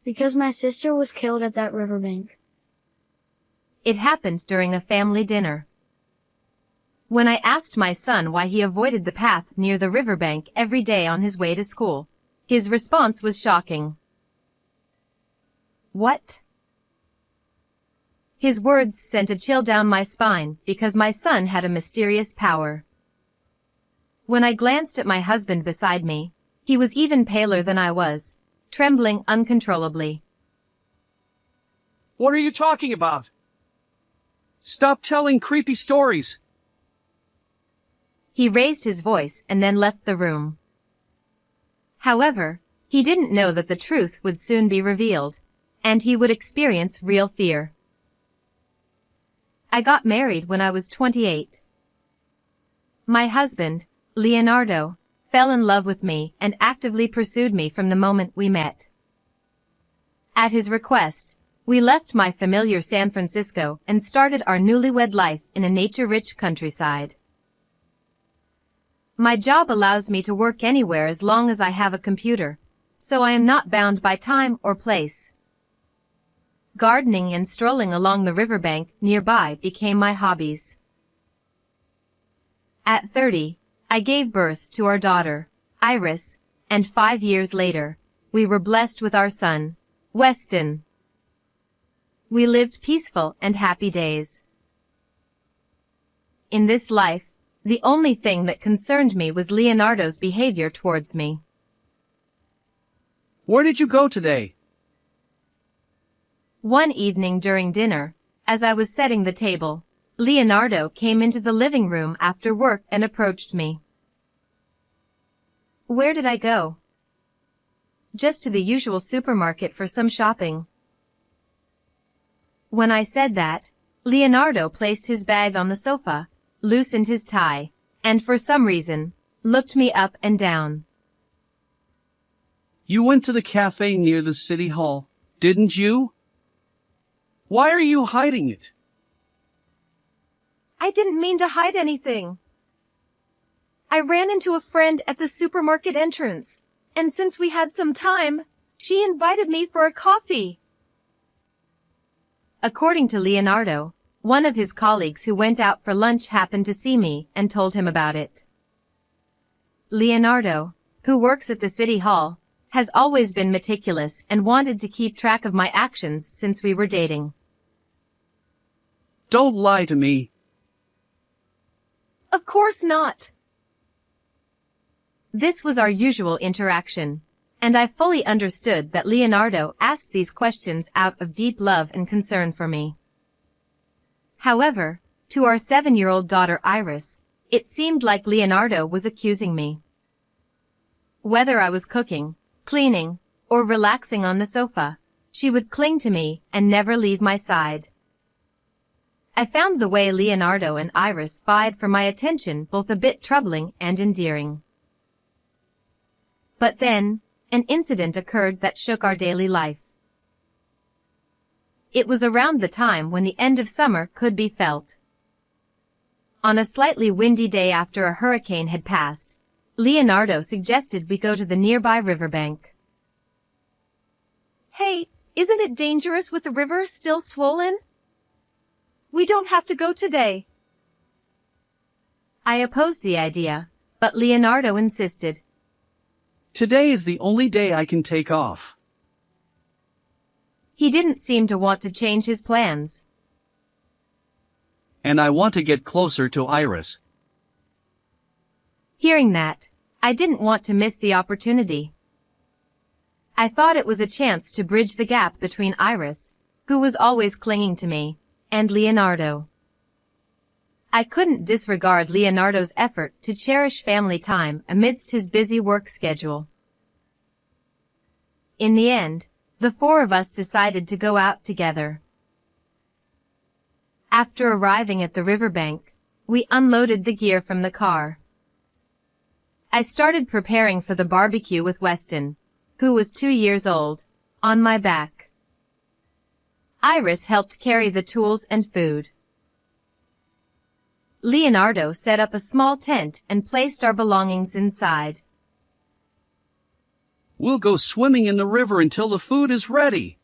Because my sister was killed at that riverbank. It happened during a family dinner. When I asked my son why he avoided the path near the riverbank every day on his way to school, his response was shocking. What? His words sent a chill down my spine because my son had a mysterious power. When I glanced at my husband beside me, he was even paler than I was, trembling uncontrollably. What are you talking about? Stop telling creepy stories. He raised his voice and then left the room. However, he didn't know that the truth would soon be revealed, and he would experience real fear. I got married when I was 28. My husband, Leonardo, fell in love with me and actively pursued me from the moment we met. At his request, we left my familiar San Francisco and started our newlywed life in a nature-rich countryside. My job allows me to work anywhere as long as I have a computer, so I am not bound by time or place. Gardening and strolling along the riverbank nearby became my hobbies. At 30, I gave birth to our daughter, Iris, and 5 years later, we were blessed with our son, Weston. We lived peaceful and happy days. In this life, the only thing that concerned me was Leonardo's behavior towards me. Where did you go today? One evening during dinner, as I was setting the table, Leonardo came into the living room after work and approached me. Where did I go? Just to the usual supermarket for some shopping. When I said that, Leonardo placed his bag on the sofa, loosened his tie, and for some reason, looked me up and down. You went to the cafe near the city hall, didn't you? Why are you hiding it? I didn't mean to hide anything. I ran into a friend at the supermarket entrance, and since we had some time, she invited me for a coffee. According to Leonardo, one of his colleagues who went out for lunch happened to see me and told him about it. Leonardo, who works at the city hall, has always been meticulous and wanted to keep track of my actions since we were dating. Don't lie to me. Of course not. This was our usual interaction, and I fully understood that Leonardo asked these questions out of deep love and concern for me. However, to our 7-year-old daughter Iris, it seemed like Leonardo was accusing me. Whether I was cooking, cleaning, or relaxing on the sofa, she would cling to me and never leave my side. I found the way Leonardo and Iris vied for my attention both a bit troubling and endearing. But then, an incident occurred that shook our daily life. It was around the time when the end of summer could be felt. On a slightly windy day after a hurricane had passed, Leonardo suggested we go to the nearby riverbank. Hey, isn't it dangerous with the river still swollen? We don't have to go today. I opposed the idea, but Leonardo insisted. Today is the only day I can take off. He didn't seem to want to change his plans. And I want to get closer to Iris. Hearing that, I didn't want to miss the opportunity. I thought it was a chance to bridge the gap between Iris, who was always clinging to me, and Leonardo. I couldn't disregard Leonardo's effort to cherish family time amidst his busy work schedule. In the end, the 4 of us decided to go out together. After arriving at the riverbank, we unloaded the gear from the car. I started preparing for the barbecue with Weston, who was 2 years old, on my back. Iris helped carry the tools and food. Leonardo set up a small tent and placed our belongings inside. We'll go swimming in the river until the food is ready.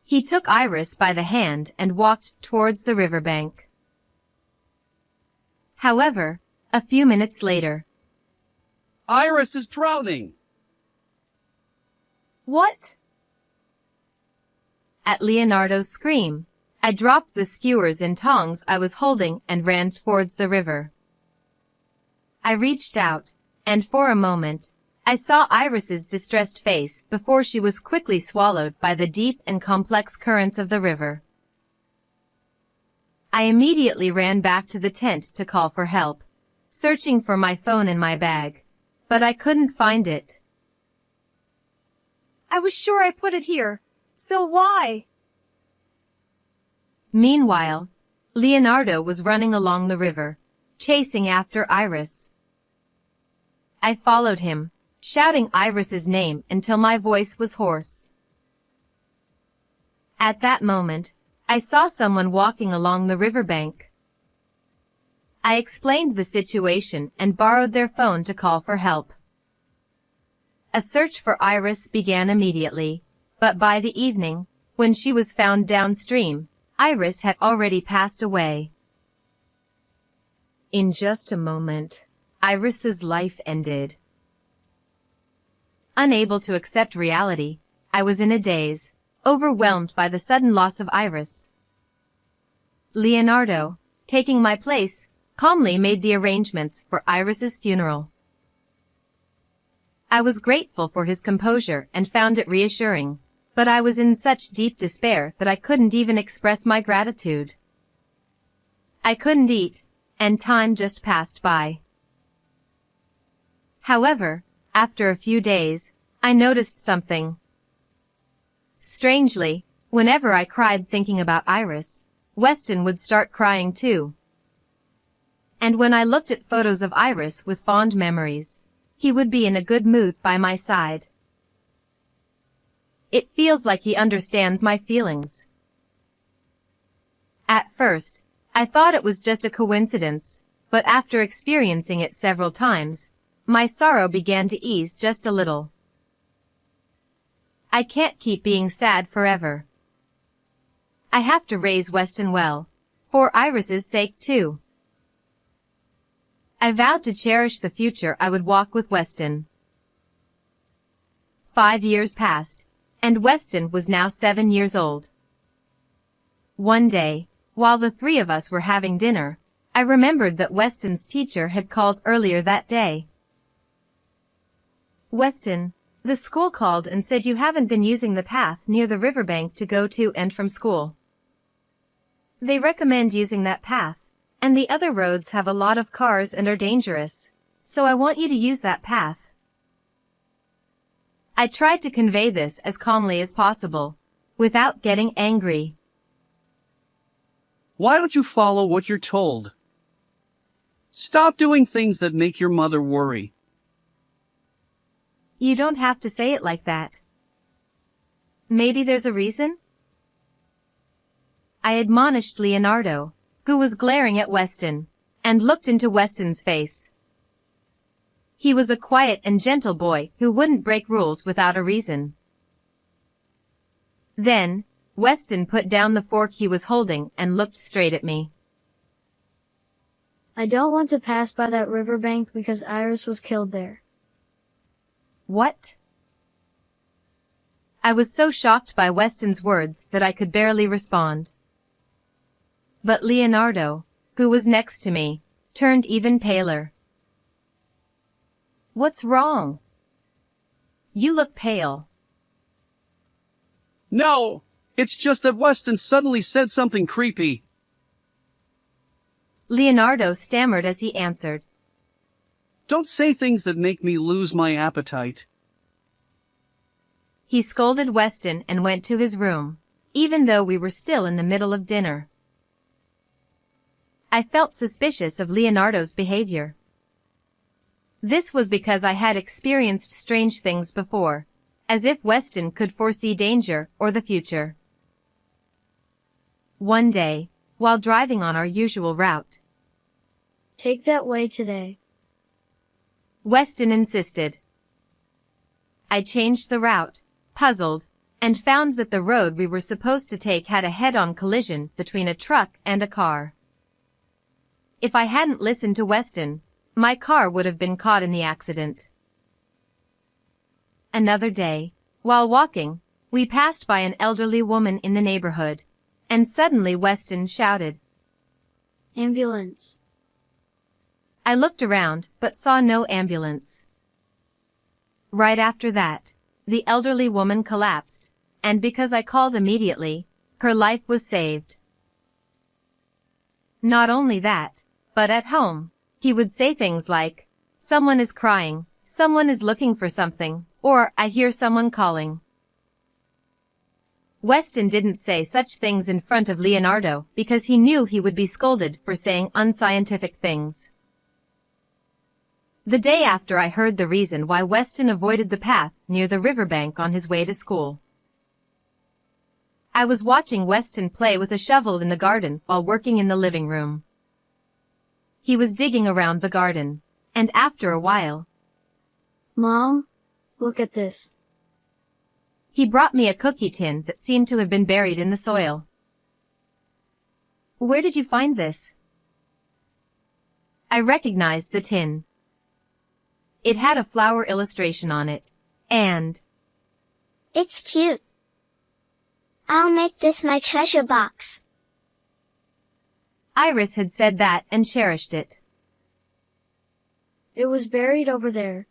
He took Iris by the hand and walked towards the riverbank. However, a few minutes later, Iris is drowning. "What?" At Leonardo's scream, I dropped the skewers and tongs I was holding and ran towards the river. I reached out, and for a moment, I saw Iris's distressed face before she was quickly swallowed by the deep and complex currents of the river. I immediately ran back to the tent to call for help, searching for my phone in my bag, but I couldn't find it. "I was sure I put it here, so why?" Meanwhile, Leonardo was running along the river, chasing after Iris. I followed him, shouting Iris's name until my voice was hoarse. At that moment, I saw someone walking along the riverbank. I explained the situation and borrowed their phone to call for help. A search for Iris began immediately, but by the evening, when she was found downstream, Iris had already passed away. In just a moment, Iris's life ended. Unable to accept reality, I was in a daze, overwhelmed by the sudden loss of Iris. Leonardo, taking my place, calmly made the arrangements for Iris's funeral. I was grateful for his composure and found it reassuring, but I was in such deep despair that I couldn't even express my gratitude. I couldn't eat, and time just passed by. However, after a few days, I noticed something. Strangely, whenever I cried thinking about Iris, Weston would start crying too. And when I looked at photos of Iris with fond memories, he would be in a good mood by my side. It feels like he understands my feelings. At first, I thought it was just a coincidence, but after experiencing it several times, my sorrow began to ease just a little. I can't keep being sad forever. I have to raise Weston well, for Iris's sake too. I vowed to cherish the future I would walk with Weston. 5 years passed, and Weston was now 7 years old. One day, while the three of us were having dinner, I remembered that Weston's teacher had called earlier that day. "Weston, the school called and said you haven't been using the path near the riverbank to go to and from school. They recommend using that path, and the other roads have a lot of cars and are dangerous, so I want you to use that path." I tried to convey this as calmly as possible, without getting angry. Why don't you follow what you're told? Stop doing things that make your mother worry. You don't have to say it like that. Maybe there's a reason? I admonished Leonardo, who was glaring at Weston, and looked into Weston's face. He was a quiet and gentle boy who wouldn't break rules without a reason. Then, Weston put down the fork he was holding and looked straight at me. I don't want to pass by that riverbank because Iris was killed there. What? I was so shocked by Weston's words that I could barely respond. But Leonardo, who was next to me, turned even paler. What's wrong? You look pale. No, it's just that Weston suddenly said something creepy. Leonardo stammered as he answered. Don't say things that make me lose my appetite. He scolded Weston and went to his room, even though we were still in the middle of dinner. I felt suspicious of Leonardo's behavior. This was because I had experienced strange things before, as if Weston could foresee danger or the future. One day, while driving on our usual route, Take that way today. Weston insisted. I changed the route, puzzled, and found that the road we were supposed to take had a head-on collision between a truck and a car. If I hadn't listened to Weston, my car would have been caught in the accident. Another day, while walking, we passed by an elderly woman in the neighborhood, and suddenly Weston shouted, Ambulance. I looked around but saw no ambulance. Right after that, the elderly woman collapsed, and because I called immediately, her life was saved. Not only that, but at home, he would say things like, someone is crying, someone is looking for something, or I hear someone calling. Weston didn't say such things in front of Leonardo because he knew he would be scolded for saying unscientific things. The day after I heard the reason why Weston avoided the path near the riverbank on his way to school. I was watching Weston play with a shovel in the garden while working in the living room. He was digging around the garden, and after a while, Mom, look at this. He brought me a cookie tin that seemed to have been buried in the soil. Where did you find this? I recognized the tin. It had a flower illustration on it, and It's cute. I'll make this my treasure box. Iris had said that and cherished it. It was buried over there.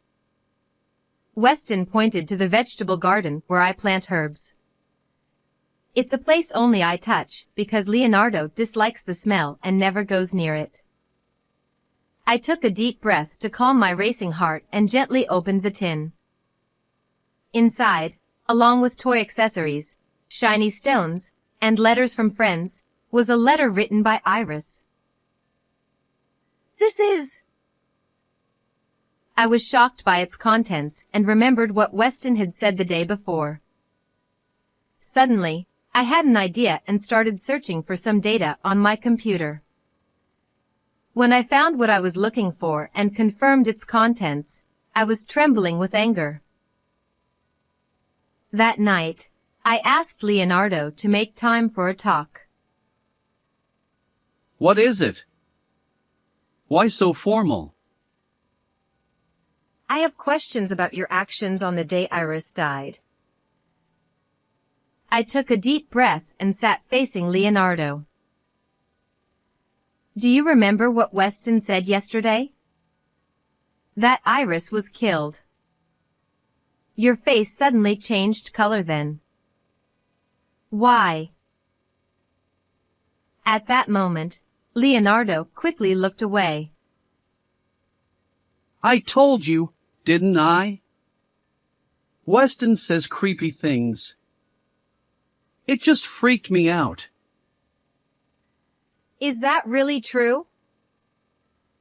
Weston pointed to the vegetable garden where I plant herbs. It's a place only I touch because Leonardo dislikes the smell and never goes near it. I took a deep breath to calm my racing heart and gently opened the tin. Inside, along with toy accessories, shiny stones, and letters from friends, was a letter written by Iris. This is... I was shocked by its contents and remembered what Weston had said the day before. Suddenly, I had an idea and started searching for some data on my computer. When I found what I was looking for and confirmed its contents, I was trembling with anger. That night, I asked Leonardo to make time for a talk. What is it? Why so formal? I have questions about your actions on the day Iris died. I took a deep breath and sat facing Leonardo. Do you remember what Weston said yesterday? That Iris was killed. Your face suddenly changed color then. Why? At that moment, Leonardo quickly looked away. I told you, didn't I? Weston says creepy things. It just freaked me out. Is that really true?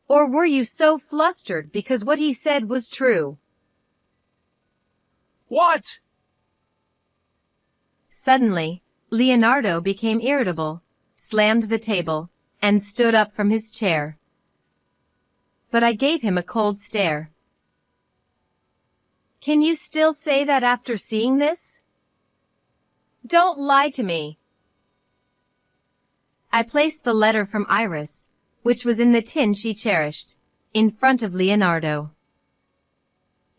Or were you so flustered because what he said was true? What? Suddenly, Leonardo became irritable, slammed the table, and stood up from his chair. But I gave him a cold stare. Can you still say that after seeing this? Don't lie to me. I placed the letter from Iris, which was in the tin she cherished, in front of Leonardo.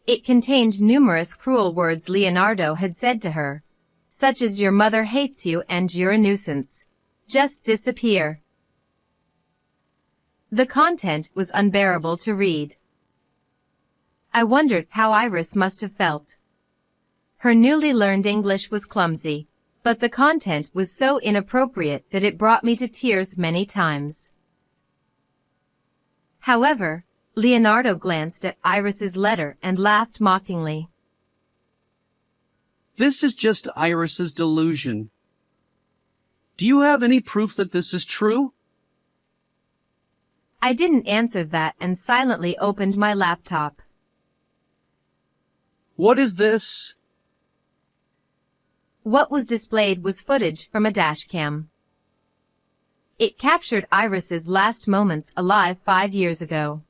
It contained numerous cruel words Leonardo had said to her, such as your mother hates you and you're a nuisance. Just disappear. The content was unbearable to read. I wondered how Iris must have felt. Her newly learned English was clumsy, but the content was so inappropriate that it brought me to tears many times. However, Leonardo glanced at Iris's letter and laughed mockingly. This is just Iris's delusion. Do you have any proof that this is true? I didn't answer that and silently opened my laptop. What is this? What was displayed was footage from a dashcam. It captured Iris's last moments alive 5 years ago.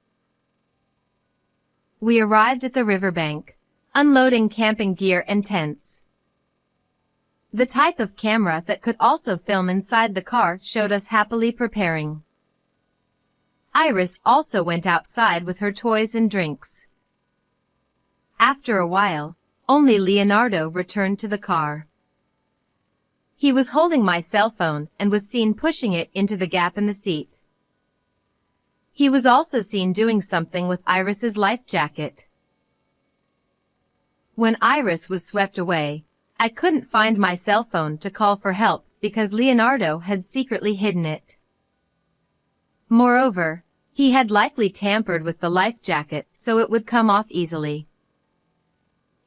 We arrived at the riverbank, unloading camping gear and tents. The type of camera that could also film inside the car showed us happily preparing. Iris also went outside with her toys and drinks. After a while, only Leonardo returned to the car. He was holding my cell phone and was seen pushing it into the gap in the seat. He was also seen doing something with Iris's life jacket. When Iris was swept away, I couldn't find my cell phone to call for help because Leonardo had secretly hidden it. Moreover, he had likely tampered with the life jacket so it would come off easily.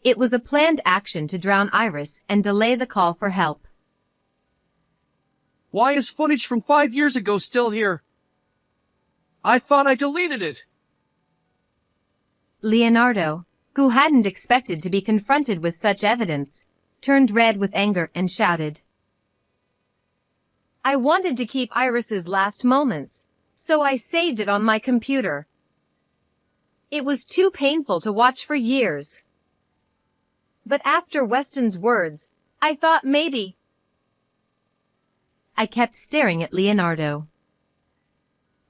It was a planned action to drown Iris and delay the call for help. Why is footage from 5 years ago still here? I thought I deleted it. Leonardo, who hadn't expected to be confronted with such evidence, turned red with anger and shouted. I wanted to keep Iris's last moments, so I saved it on my computer. It was too painful to watch for years. But after Weston's words, I thought maybe. I kept staring at Leonardo.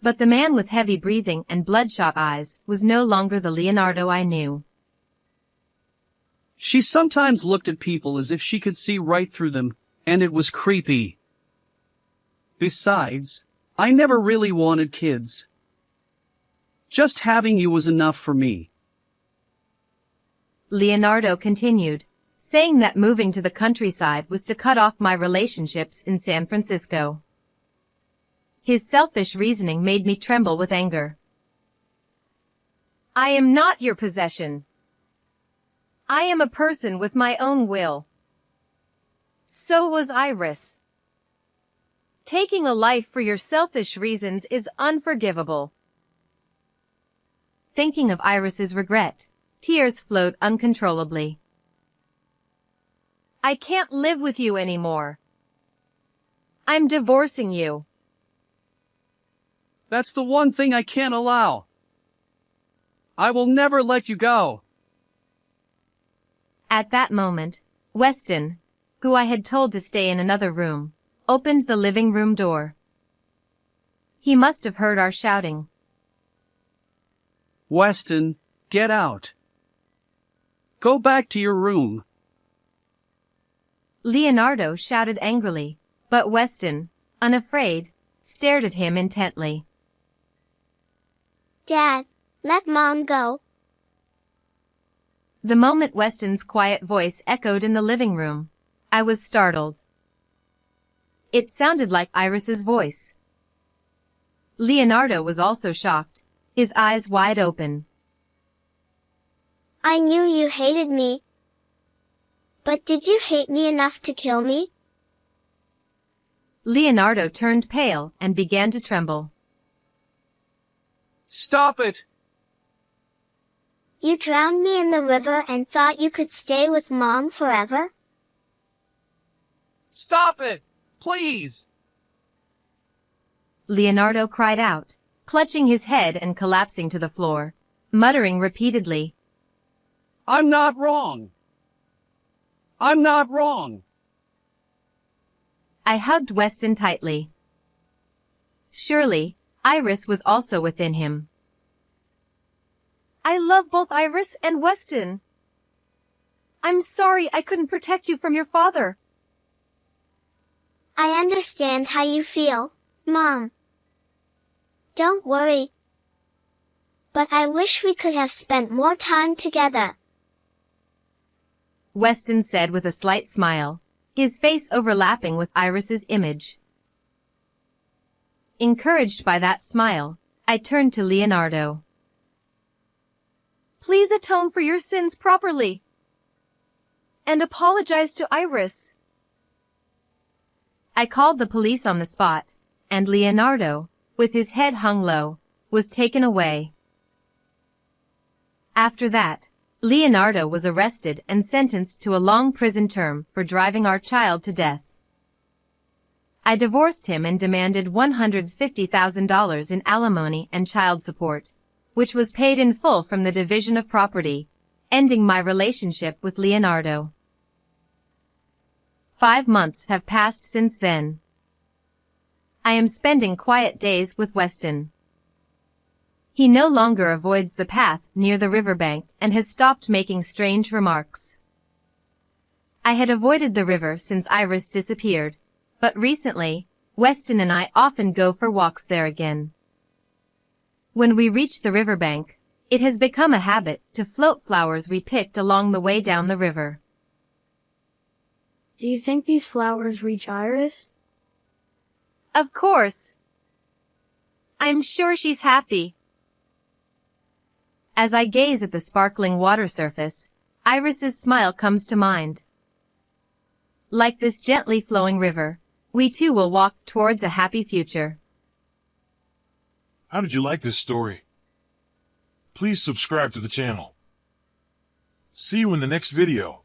But the man with heavy breathing and bloodshot eyes was no longer the Leonardo I knew. She sometimes looked at people as if she could see right through them, and it was creepy. Besides, I never really wanted kids. Just having you was enough for me. Leonardo continued, saying that moving to the countryside was to cut off my relationships in San Francisco. His selfish reasoning made me tremble with anger. I am not your possession. I am a person with my own will. So was Iris. Taking a life for your selfish reasons is unforgivable. Thinking of Iris's regret, tears flowed uncontrollably. I can't live with you anymore. I'm divorcing you. That's the one thing I can't allow. I will never let you go. At that moment, Weston, who I had told to stay in another room, opened the living room door. He must have heard our shouting. Weston, get out. Go back to your room. Leonardo shouted angrily, but Weston, unafraid, stared at him intently. Dad, let Mom go. The moment Weston's quiet voice echoed in the living room, I was startled. It sounded like Iris's voice. Leonardo was also shocked, his eyes wide open. I knew you hated me. But did you hate me enough to kill me? Leonardo turned pale and began to tremble. Stop it! You drowned me in the river and thought you could stay with Mom forever? Stop it! Please! Leonardo cried out, clutching his head and collapsing to the floor, muttering repeatedly. I'm not wrong. I'm not wrong. I hugged Weston tightly. Surely, Iris was also within him. I love both Iris and Weston. I'm sorry I couldn't protect you from your father. I understand how you feel, Mom. Don't worry. But I wish we could have spent more time together. Weston said with a slight smile, his face overlapping with Iris's image. Encouraged by that smile, I turned to Leonardo. Please atone for your sins properly. And apologize to Iris. I called the police on the spot, and Leonardo, with his head hung low, was taken away. After that, Leonardo was arrested and sentenced to a long prison term for driving our child to death. I divorced him and demanded $150,000 in alimony and child support, which was paid in full from the division of property, ending my relationship with Leonardo. 5 months have passed since then. I am spending quiet days with Weston. He no longer avoids the path near the riverbank and has stopped making strange remarks. I had avoided the river since Iris disappeared, but recently, Weston and I often go for walks there again. When we reach the riverbank, it has become a habit to float flowers we picked along the way down the river. Do you think these flowers reach Iris? Of course. I'm sure she's happy. As I gaze at the sparkling water surface, Iris's smile comes to mind. Like this gently flowing river, we too will walk towards a happy future. How did you like this story? Please subscribe to the channel. See you in the next video.